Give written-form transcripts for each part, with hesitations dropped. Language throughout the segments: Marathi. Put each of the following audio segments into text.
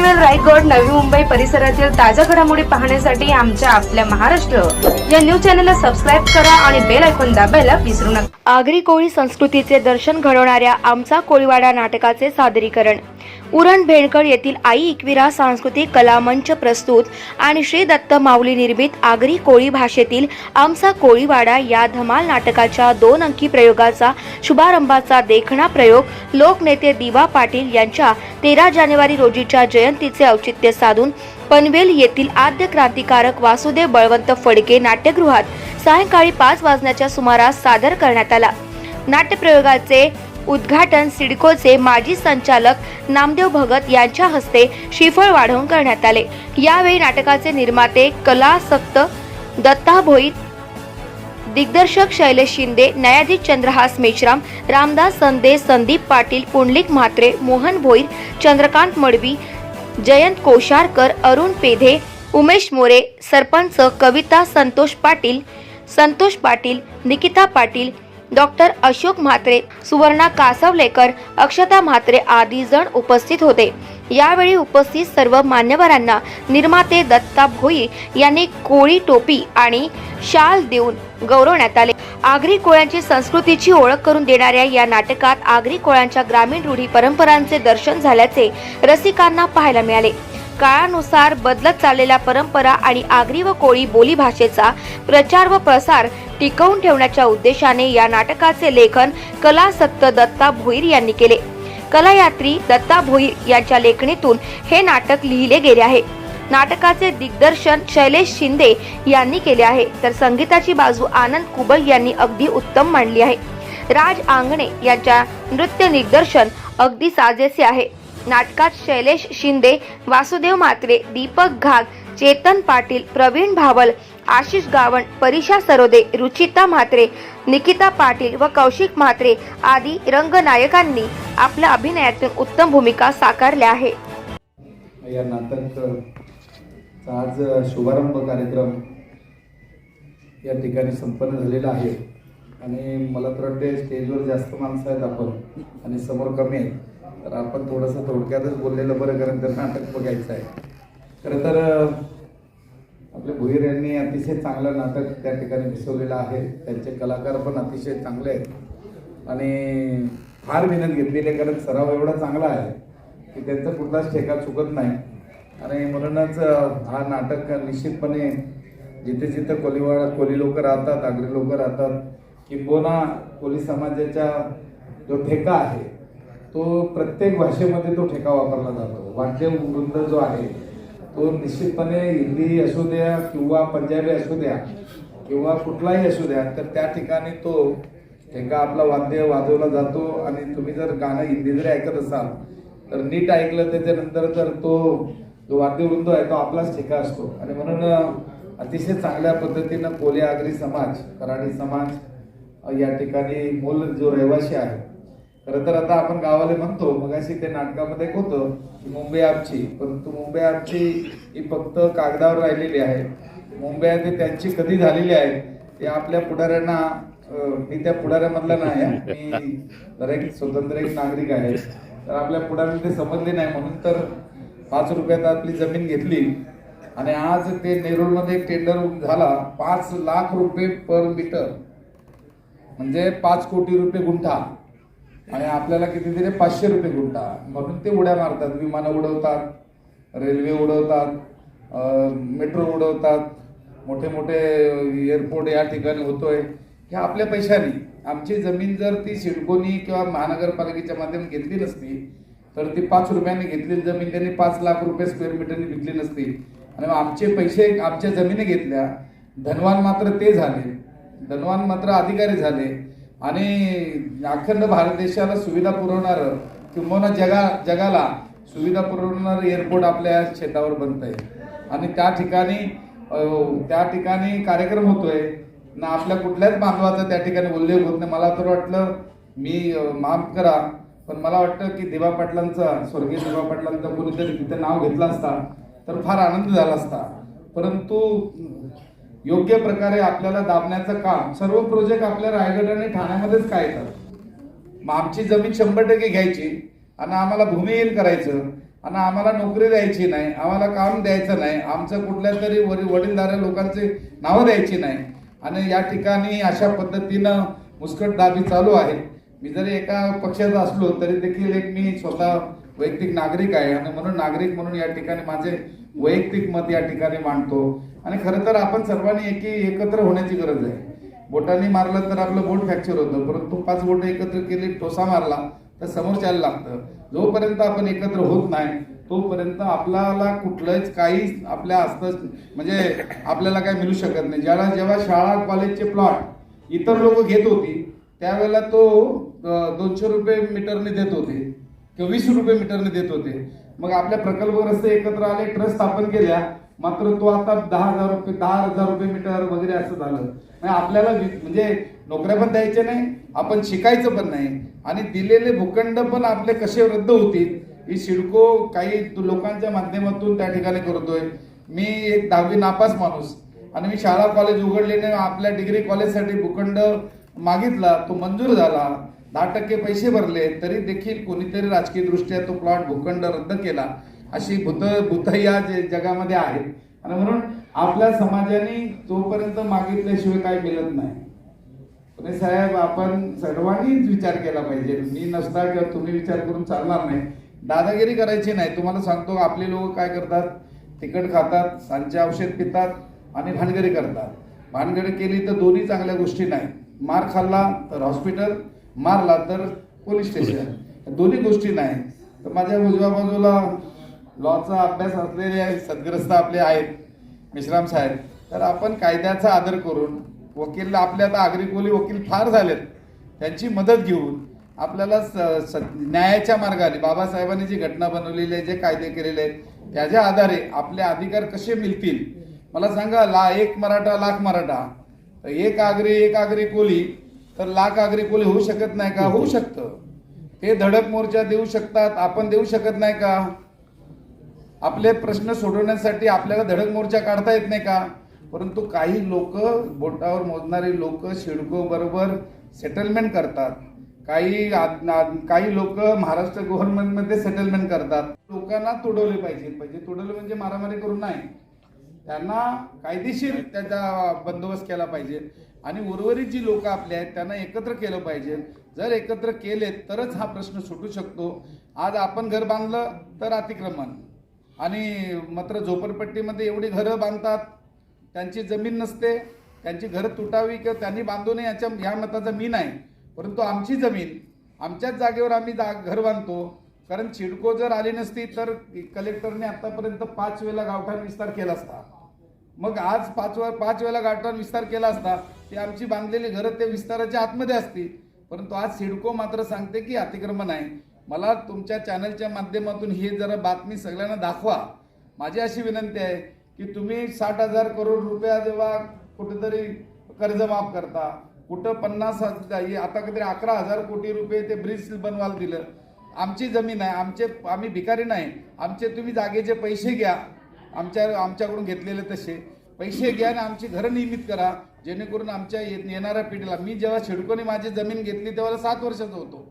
पनवेल, रायगड, नवी मुंबई परिसरातील ताज्या घडामोडी पाहण्यासाठी आमच्या आपल्या महाराष्ट्र या न्यूज चॅनलला सबस्क्राईब करा आणि बेल आयकॉन दाबायला विसरू नका। आगरी कोळी संस्कृतीचे दर्शन घडवणाऱ्या आमचा कोळीवाडा नाटकाचे सादरीकरण उरण भेणकड येथील आई एकविरा सांस्कृतिक कला मंच प्रस्तुत आणि श्री दत्त माऊली निर्मित आगरी कोळी भाषेतील आमचा कोळीवाडा या धमाल नाटकाच्या 2 अंकी प्रयोगाचा शुभारंभाचा देखणा प्रयोग लोकनेते दिवा पाटील यांच्या 13 जानेवारी रोजीच्या जयंतीचे औचित्य साधून पनवेल येथील आद्य क्रांतिकारक वासुदेव बळवंत फडके नाट्यगृहात सायंकाळी 5 वाजण्याच्या सुमारास सादर करण्यात आला। नाट्यप्रयोगाचे उद्घाटन सिडकोचे माजी संचालक नामदेव भगत यांच्या हस्ते श्रीफळ वाढवून करण्यात आले। यावेळी नाटकाचे निर्माते कलासक्त दत्ता भोईर, दिग्दर्शक शैलेश शिंदे, न्यायाधीश चंद्रहास मेश्राम, रामदास संदे, संदीप पाटील, पुंडलिक म्हात्रे, मोहन भोईर, चंद्रकांत मडवी, जयंत कोशारकर, अरुण पेधे, उमेश मोरे, सरपंच कविता संतोष पाटील, निकिता पाटील, डॉक्टर अशोक म्हात्रे, सुवर्णा कासवलेकर, अक्षता म्हात्रे आदी जण उपस्थित होते। यावेळी उपस्थित सर्व मान्यवरांना निर्माते दत्ता भोईर यांनी कोळी टोपी आणि शाल देऊन गौरवण्यात आले। आगरी कोळ्यांची संस्कृतीची ओळख करून देणाऱ्या या नाटकात आगरी कोळ्यांच्या ग्रामीण रूढी परंपरांचे दर्शन झाल्याचे रसिकांना पाहायला मिळाले। काळानुसार बदलत चाललेल्या परंपरा आणि आगरी व कोळी बोली भाषेचा प्रचार व प्रसार टिकवून ठेवण्याच्या उद्देशाने या नाटकाचे लेखन कलासक्त दत्ता भोईर यांनी केले। कलायात्री दत्ता भोईर यांच्या लेखणीतून हे नाटक लिहिले गेले आहे। नाटकाचे दिग्दर्शन शैलेश शिंदे यांनी केले आहे, तर संगीताची बाजू आनंद कुबल यांनी अगदी उत्तम मांडली आहे। राज आंगणे यांच्या नृत्य दिग्दर्शन अगदी साजेसे आहे। नाटकात शैलेश शिंदे, वासुदेव म्हात्रे, दीपक घाग, चेतन पाटील, प्रवीण भावल, आशिष गावण, परीक्षा सरोदे, रुचिता म्हात्रे, निकिता पाटील व कौशिक म्हात्रे आदी रंगनायकांनी आपल्या अभिनयातून उत्तम भूमिका साकारल्या आहे। या नाटकाचा आज शुभारंभ कार्यक्रम या ठिकाणी संपन्न झालेला आहे आणि मला तर वाटते स्टेजवर जास्त माणसं आहेत आपण आणि समोर कमी आहेत, तर आपण थोडंसं थोडक्यातच बोललेलं बरं, कारण तर नाटक बघायचं आहे। खरं तर आपले भोईर यांनी अतिशय चांगलं नाटक त्या ठिकाणी दिसवलेलं आहे। त्यांचे कलाकार पण अतिशय चांगले आहेत आणि फार मेहनत घेतलेली आहे, कारण सराव एवढा चांगला आहे की त्यांचा कुठलाच ठेका चुकत नाही आणि म्हणूनच हा नाटक निश्चितपणे जिथे जिथे कोळी लोक राहतात, आगरी लोक राहतात, किंबहुना कोळी समाजाचा जो ठेका आहे तो प्रत्येक भाषेमध्ये तो ठेका वापरला जातो। वाद्य वृंद जो आहे तो निश्चितपणे हिंदी असू द्या किंवा पंजाबी असू द्या किंवा कुठलाही असू द्या, तर त्या ठिकाणी तो ठेका आपला वाद्य वाजवला जातो आणि तुम्ही जर गाणं हिंदी जरी ऐकत असाल तर नीट ऐकलं त्याच्यानंतर तर तो जो वाद्यवृंद आहे तो आपलाच ठेका असतो आणि म्हणून अतिशय चांगल्या पद्धतीनं कोळी आगरी समाज, कराडी समाज या ठिकाणी मूल जो रहिवासी आहे, खरं तर आता आपण गावाला म्हणतो, मगाशी ते नाटकामध्ये एक होतं की मुंबई आमची, परंतु मुंबई आमची ही फक्त कागदावर राहिलेली आहे। मुंबई ते त्यांची कधी झालेली आहे ते आपल्या पुढाऱ्यांना, मी त्या पुढाऱ्यामधला नाही, मी जरा एक स्वतंत्र एक नागरिक आहे, तर आपल्या पुढाऱ्यांना ते समजले नाही, म्हणून तर 5 रुपयात आपली जमीन घेतली आणि आज ते नेरूळमध्ये एक टेंडर झाला 5 लाख रुपये पर मीटर, म्हणजे 5 कोटी रुपये गुंठा आणि आपल्याला किती दिले 500 रुपये गुंठा, म्हणून ते उड्या मारतात, विमानं उडवतात, रेल्वे उडवतात, मेट्रो उडवतात, मोठे मोठे एअरपोर्ट या ठिकाणी होतोय हे आपल्या पैशाने। आमची जमीन जर ती सिडकोनी किंवा महानगरपालिकेच्या माध्यमातून घेतली नसती तर ती 5 रुपयांनी घेतलेली जमीन त्यांनी 5 लाख रुपये स्क्वेअर मीटरनी विकली नसती आणि आमचे पैसे आमच्या जमिनी घेतल्या। धनवान मात्र ते झाले, धनवान मात्र अधिकारी झाले आणि अखंड भारत देशाला सुविधा पुरवणारं किंवा जगाला सुविधा पुरवणारं एअरपोर्ट आपल्या शेतावर बनत आहे आणि त्या ठिकाणी कार्यक्रम होतोय ना, आपल्या कुठल्याच बांधवाचा त्या ठिकाणी उल्लेख होत नाही। मला तर वाटलं, मी माफ करा पण मला वाटतं की दिवा पाटलांचा, स्वर्गीय दिवा पाटलांचा कोणीतरी तिथे नाव घेतलं असता तर फार आनंद झाला असता, परंतु योग्य प्रकारे आपल्याला दाबण्याचं काम सर्व प्रोजेक्ट आपल्या रायगड आणि ठाण्यामध्येच काय येतात। मग आमची जमीन 100% घ्यायची आणि आम्हाला भूमिहीन करायचं आणि आम्हाला नोकरी द्यायची नाही, आम्हाला काम द्यायचं नाही, आमचं कुठल्या तरी वडीलधाऱ्या लोकांचे नावं द्यायची नाही. आणि या ठिकाणी अशा पद्धतीनं मुस्कटदाबी चालू आहे. मी जरी एका पक्षाचा असलो तरी देखील एक मी स्वतः वैयक्तिक नागरिक आहे आणि म्हणून नागरिक म्हणून या ठिकाणी माझे वैयक्तिक मत या ठिकाणी मांडतो. आणि खरं तर आपण सर्वांनी एकत्र होण्याची गरज आहे. बोटांनी मारलं तर आपलं बोट फ्रॅक्चर होतं, परंतु 5 बोट एकत्र केली, ठोसा मारला तर समोरच्याला लागतं. जोपर्यंत आपण एकत्र होत नाही तोपर्यंत आपल्याला कुठलंच काही आपल्या म्हणजे आपल्याला काय मिळू शकत नाही. जेव्हा शाळा कॉलेजचे प्लॉट इतर लोक घेत होती त्यावेळेला तो 200 रुपये मीटरने देत होते किंवा 20 रुपये मीटरने देत होते. मग आपल्या प्रकल्पग्रस्त एकत्र आले, ट्रस्ट स्थापन केल्या, मात्र तो आता 10,000 रुपये मीटर वगैरे असं झालं. आपल्याला म्हणजे नोकऱ्या पण द्यायच्या नाही, आपण शिकायचं पण नाही आणि दिलेले भूखंड पण आपले कसे रद्द होतील ही सिडको काही लोकांच्या माध्यमातून त्या ठिकाणी करतोय. मी एक 10वी नापास माणूस आणि मी शाळा कॉलेज उघडलेने आपल्या डिग्री कॉलेजसाठी भूखंड मागितला, तो मंजूर झाला, 10% पैसे भरले, तरी देखील कोणीतरी राजकीय दृष्ट्या तो प्लॉट भूखंड रद्द केला. अशी भूत या जगामध्ये आहेत. आणि म्हणून आपल्या समाजाने तोपर्यंत मागितल्याशिवाय काय मिळत नाही. पण साहेब आपण सर्वांनीच विचार केला पाहिजे. मी नसता किंवा तुम्ही विचार करून चालणार नाही. दादागिरी करायची नाही. तुम्हाला सांगतो आपले लोक काय करतात, तिखट खातात, सांचे औषध पितात आणि भानगडी करतात. भानगडी केली तर दोन्ही चांगल्या गोष्टी नाही. मार खाल्ला तर हॉस्पिटल, मारला तर पोलीस स्टेशन, दोन्ही गोष्टी नाही. तर माझ्या उजव्या बाजूला लॉचा अभ्यास असलेले सद्ग्रस्त आपले आहेत मिश्राम साहेब. तर आपण कायद्याचा आदर करून वकील आपले आता आगरी कोली वकील फार झालेत, त्यांची मदत घेऊन आपल्याला न्यायाच्या मार्गाने बाबासाहेबांनी जी घटना बनवलेली आहे, जे कायदे केलेले आहेत त्याच्या आधारे आपले अधिकार कसे मिळतील. मला सांगा, 1 मराठा लाख मराठा, एक आगरी कोली तर लाख आगरी कोली होऊ शकत नाही का? होऊ शकतं. ते धडक मोर्चा देऊ शकतात, आपण देऊ शकत नाही का? आपले प्रश्न सोडवण्यासाठी आपल्याला धडक मोर्चा काढता येत नाही का? परंतु काही लोक, बोटावर मोजणारी लोक सिडको बरोबर सेटलमेंट करतात. काही लोक महाराष्ट्र गव्हर्नमेंटमध्ये सेटलमेंट करतात. लोकांना तोडवले पाहिजे. तोडवले म्हणजे मारामारी करून नाही, त्यांना कायदेशीर त्याचा बंदोबस्त केला पाहिजे. आणि उर्वरित जी लोक आपले आहेत त्यांना एकत्र केलं पाहिजे. जर एकत्र केले तरच हा प्रश्न सुटू शकतो. आज आपण घर बांधलं तर अतिक्रमण, आणि मात्र झोपडपट्टीमध्ये एवढी घरं बांधतात, त्यांची जमीन नसते, त्यांची घरं तुटावी किंवा त्यांनी बांधू नये या मताचा मी नाही. परंतु आमची जमीन आमच्याच जागेवर आम्ही घर बांधतो. कारण सिडको जर आली नसती तर कलेक्टरने आतापर्यंत 5 वेळेला गावठाण विस्तार केला असता. मग आज 5 वेळेला गावठाण विस्तार केला असता, ती आमची बांधलेली घरं ते विस्ताराच्या आतमध्ये असती. परंतु आज सिडको मात्र सांगते की अतिक्रमण आहे. मला तुमच्या चॅनलच्या माध्यमातून हे जरा बातमी सगळ्यांना दाखवा. माझी अशी विनंती आहे की तुम्ही 60,000 करोड रुपया जेव्हा कुठेतरी कर्ज माफ करता, कुठं 50,000, आता कधी 11,000 कोटी रुपये ते ब्रिज बनवायला दिलं. आमची जमीन आहे, आम्ही भिकारी नाही. आमचे तुम्ही जागेचे पैसे घ्या, आमच्याकडून घेतलेले तसे पैसे घ्या आणि आमची घरं नियमित करा, जेणेकरून आमच्या येणाऱ्या पिढीला. मी जेव्हा सिडकोने माझी जमीन घेतली तेव्हा 7 वर्षाचा होतो.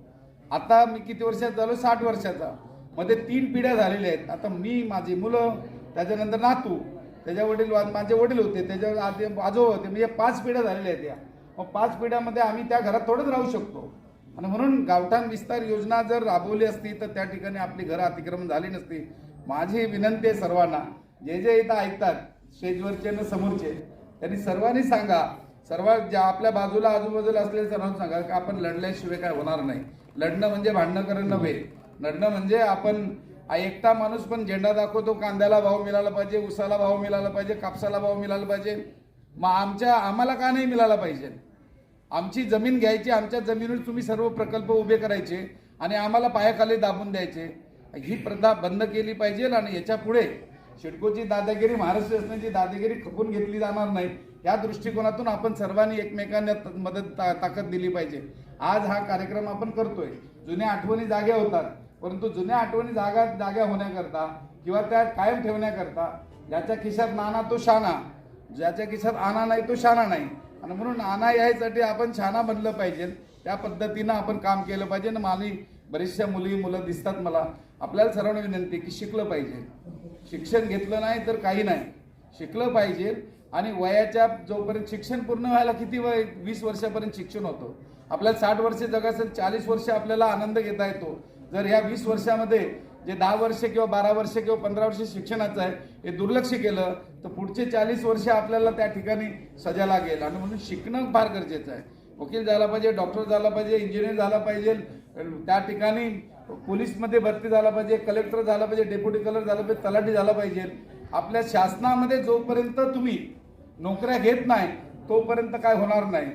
आता मी किती वर्षाचा झालो? 60 वर्षाचा. मध्ये 3 पिढ्या झालेल्या आहेत. आता मी, माझी मुलं, त्याच्यानंतर नातू, त्याच्या वडील, माझे वडील होते, त्याच्या आधी आजोबा होते, म्हणजे 5 पिढ्या झालेल्या आहेत. या मग 5 पिढ्यामध्ये आम्ही त्या घरात थोडंच राहू शकतो. आणि म्हणून गावठाण विस्तार योजना जर राबवली असती तर त्या ठिकाणी आपली घरं अतिक्रमण झाली नसती. माझी विनंती आहे सर्वांना, जे इथं ऐकतात, स्टेजवरचे न समोरचे, त्यांनी सर्वांनी सांगा, ज्या आपल्या बाजूला आजूबाजूला असलेल्या सर्वांना सांगा की आपण लढल्याशिवाय काय होणार नाही. लढणं म्हणजे भांडणं करणं नव्हे. लढणं म्हणजे आपण एकटा माणूस पण झेंडा दाखवतो, कांद्याला भाव मिळाला पाहिजे, उसाला भाव मिळाला पाहिजे, कापसाला भाव मिळाला पाहिजे. मग आम्हाला का नाही मिळाला पाहिजे? आमची जमीन घ्यायची, आमच्या जमिनीवर तुम्ही सर्व प्रकल्प उभे करायचे आणि आम्हाला पायाखाली दाबून द्यायचे. ही प्रथा बंद केली पाहिजे. आणि याच्या पुढे सिडकोची दादागिरी, महाराष्ट्र शासनाची दादागिरी खपून घेतली जाणार नाही. या दृष्टिकोनातून आपण सर्वांनी एकमेकांना ताकद दिली पाहिजे. आज हा कार्यक्रम आपण करतोय. जुन्या आठवणी जाग्या होतात, परंतु जुन्या आठवणी जाग्या होण्याकरता किंवा त्या कायम ठेवण्याकरता ज्याच्या खिशात नाना तो शाना, ज्याच्या खिशात आना नाही तो शाना नाही. आणि म्हणून आना यायसाठी आपण शाना बनलं पाहिजे. त्या पद्धतीनं आपण काम केलं पाहिजे. आणि बरेचशा मुलं दिसतात मला. आपल्याला सर्वांना विनंती की शिकलं पाहिजे. शिक्षण घेतलं नाही तर काही नाही, शिकलं पाहिजे. आणि वयाच्या जोपर्यंत शिक्षण पूर्ण व्हायला किती वय, 20 वर्षापर्यंत शिक्षण होतं. आपल्याला 60 वर्ष जगाचं 40 वर्ष आपल्याला आनंद घेता येतो. जर ह्या 20 वर्षामध्ये जे 10 वर्ष किंवा 12 वर्ष किंवा 15 वर्ष शिक्षणाचं आहे हे दुर्लक्ष केलं तर पुढचे 40 वर्ष आपल्याला त्या ठिकाणी सजा लागेल. आणि म्हणून शिकणं फार गरजेचं आहे. वकील झाला पाहिजे, डॉक्टर झाला पाहिजे, इंजिनियर झाला पाहिजे, त्या ठिकाणी पोलीसमध्ये भरती झाला पाहिजे, कलेक्टर झाला पाहिजे, डेप्युटी कलेक्टर झाला पाहिजे, तलाठी झाला पाहिजे. आपल्या शासनामध्ये जोपर्यंत तुम्ही नोकऱ्या घेत नाही तोपर्यंत काय होणार नाही.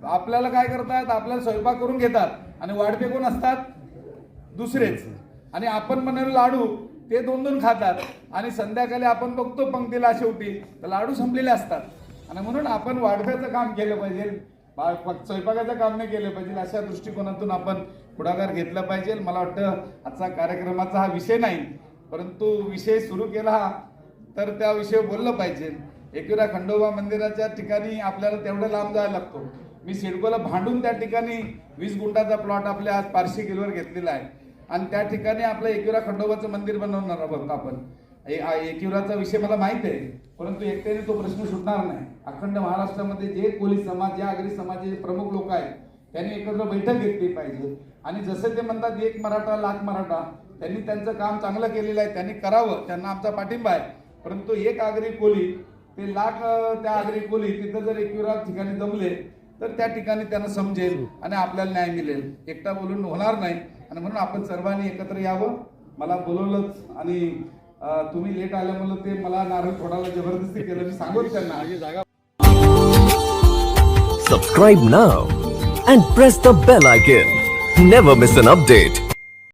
आपल्याला काय करतात, आपल्याला स्वयंपाक करून घेतात आणि वाढपे कोण असतात, दुसरेच. आणि आपण बनवलेले लाडू ते 2-2 खातात आणि संध्याकाळी आपण बघतो पंक्तीला शेवटी तर लाडू संपलेले असतात. आणि म्हणून आपण वाढप्याचं काम केलं पाहिजे, स्वयंपाकाचं काम नाही केलं पाहिजे. अशा दृष्टिकोनातून आपण पुढाकार घेतला पाहिजे. मला वाटतं आजचा कार्यक्रमाचा हा विषय नाही, परंतु विषय सुरू केला तर त्या विषयावर बोललं पाहिजे. एकविरा खंडोबा मंदिराच्या ठिकाणी आपल्याला तेवढं लांब जायला लागतो. मी सिडकोला भांडून त्या ठिकाणी 20 गुंठाचा प्लॉट आपल्या आज पारशी किलोवर घेतलेला आहे आणि त्या ठिकाणी आपलं एकविरा खंडोबाचं मंदिर बनवणार आहोत आपण. एकविराचा विषय मला माहित आहे, परंतु एकट्याने तो प्रश्न सुटणार नाही. अखंड महाराष्ट्रामध्ये जे कोळी समाज, जे आगरी समाजाचे प्रमुख लोक आहेत त्यांनी एकत्र बैठक घेतली पाहिजे. आणि जसं ते म्हणतात 1 मराठा लाख मराठा, त्यांनी त्यांचं काम चांगलं केलेलं आहे, त्यांनी करावं, त्यांना आमचा पाठिंबा आहे. परंतु 1 आगरी कोळी ते लाख त्या आगरी कोळी तिथं जर एकविरा ठिकाणी जमले तर त्या ठिकाणी त्यांना समजेल आणि आपल्याला न्याय मिळेल. एकटा बोलून होणार नाही. आणि म्हणून आपण सर्वांनी एकत्र यावं. मला बोलवलंच आणि तुम्ही लेट आल्यामुळे ते मला नारळ फोडायला जबरदस्ती केलं. मी सांगून त्यांना Subscribe now and press the bell icon. Never miss an update.